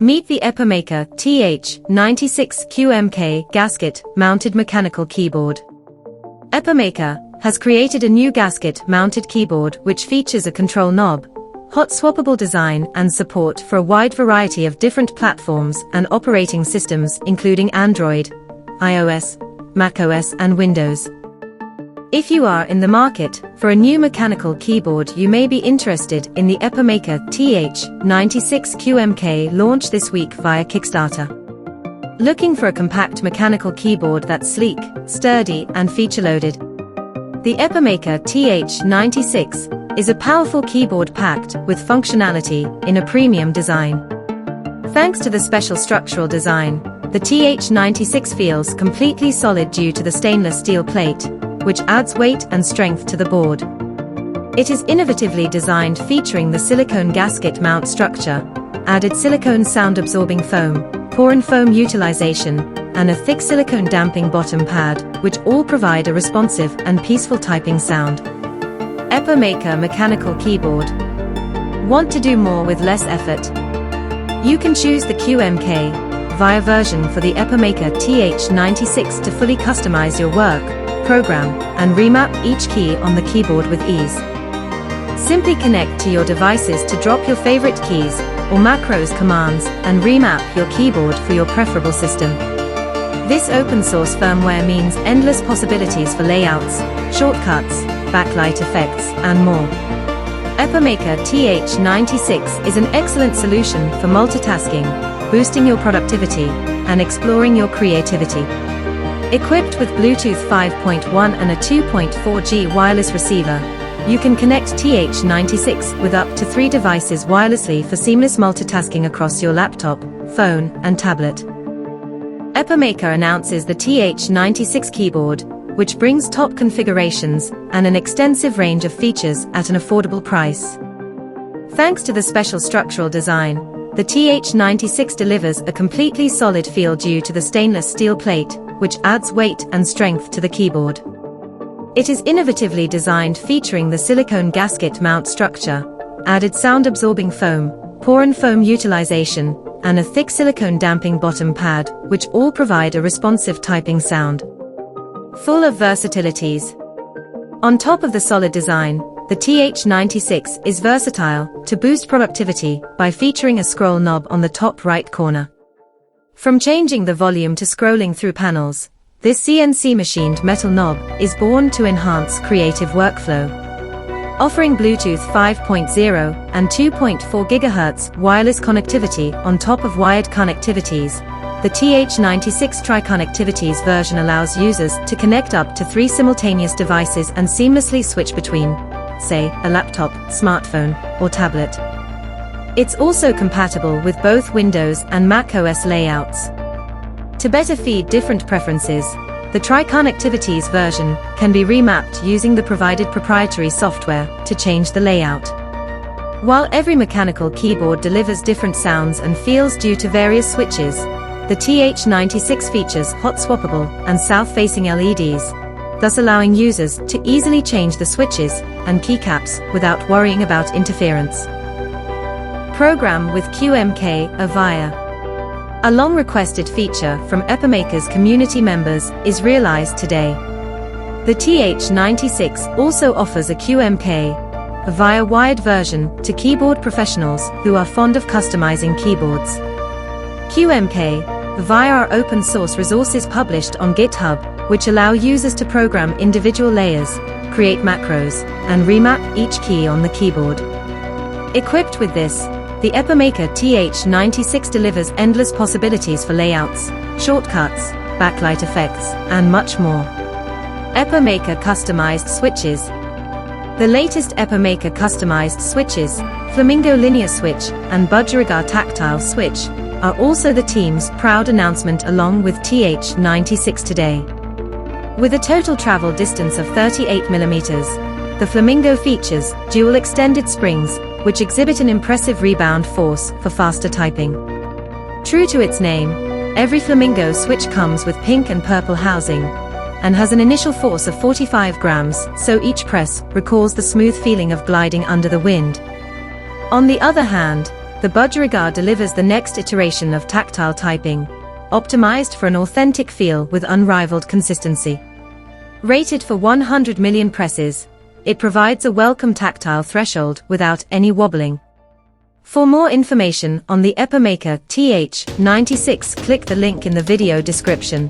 Meet the Epomaker TH96 QMK Gasket Mounted Mechanical Keyboard. Epomaker has created a new gasket mounted keyboard which features a control knob, hot swappable design and support for a wide variety of different platforms and operating systems including Android, iOS, macOS and Windows. If you are in the market for a new mechanical keyboard, you may be interested in the Epomaker TH96 QMK launched this week via Kickstarter. Looking for a compact mechanical keyboard that's sleek, sturdy and feature-loaded? The Epomaker TH96 is a powerful keyboard packed with functionality in a premium design. Thanks to the special structural design, the TH96 feels completely solid due to the stainless steel plate, which adds weight and strength to the board. It is innovatively designed, featuring the silicone gasket mount structure, added silicone sound-absorbing foam, poron foam utilization, and a thick silicone damping bottom pad, which all provide a responsive and peaceful typing sound. Epomaker Mechanical Keyboard. Want to do more with less effort? You can choose the QMK via version for the Epomaker TH96 to fully customize your work, program, and remap each key on the keyboard with ease. Simply connect to your devices to drop your favorite keys or macros commands and remap your keyboard for your preferable system. This open-source firmware means endless possibilities for layouts, shortcuts, backlight effects, and more. Epomaker TH96 is an excellent solution for multitasking, boosting your productivity, and exploring your creativity. Equipped with Bluetooth 5.1 and a 2.4G wireless receiver, you can connect TH96 with up to 3 devices wirelessly for seamless multitasking across your laptop, phone, and tablet. Epomaker announces the TH96 keyboard, which brings top configurations and an extensive range of features at an affordable price. Thanks to the special structural design, the TH96 delivers a completely solid feel due to the stainless steel plate, which adds weight and strength to the keyboard. It is innovatively designed, featuring the silicone gasket mount structure, added sound-absorbing foam, poron foam utilization, and a thick silicone damping bottom pad, which all provide a responsive typing sound. Full of versatilities. On top of the solid design, the TH96 is versatile to boost productivity by featuring a scroll knob on the top right corner. From changing the volume to scrolling through panels, this CNC machined metal knob is born to enhance creative workflow. Offering Bluetooth 5.0 and 2.4 GHz wireless connectivity on top of wired connectivities, the TH96 Tri-Connectivities version allows users to connect up to 3 simultaneous devices and seamlessly switch between, say, a laptop, smartphone, or tablet. It's also compatible with both Windows and macOS layouts. To better feed different preferences, the Tri-Connectivities version can be remapped using the provided proprietary software to change the layout. While every mechanical keyboard delivers different sounds and feels due to various switches, the TH96 features hot swappable and south-facing LEDs, thus allowing users to easily change the switches and keycaps without worrying about interference. Program with QMK via. A long-requested feature from Epomaker's community members is realized today. The TH96 also offers a QMK via wired version to keyboard professionals who are fond of customizing keyboards. QMK via our open-source resources published on GitHub, which allow users to program individual layers, create macros, and remap each key on the keyboard. Equipped with this, the Epomaker TH96 delivers endless possibilities for layouts, shortcuts, backlight effects, and much more. Epomaker Customized Switches. The latest Epomaker customized switches, Flamingo Linear Switch and Budgerigar Tactile Switch, are also the team's proud announcement along with TH96 today. With a total travel distance of 38mm, the Flamingo features dual extended springs, which exhibit an impressive rebound force for faster typing. True to its name, every Flamingo switch comes with pink and purple housing, and has an initial force of 45 grams, so each press recalls the smooth feeling of gliding under the wind. On the other hand, The Budgerigar delivers the next iteration of tactile typing, optimized for an authentic feel with unrivaled consistency. Rated for 100 million presses, it provides a welcome tactile threshold without any wobbling. For more information on the Epomaker TH96, click the link in the video description.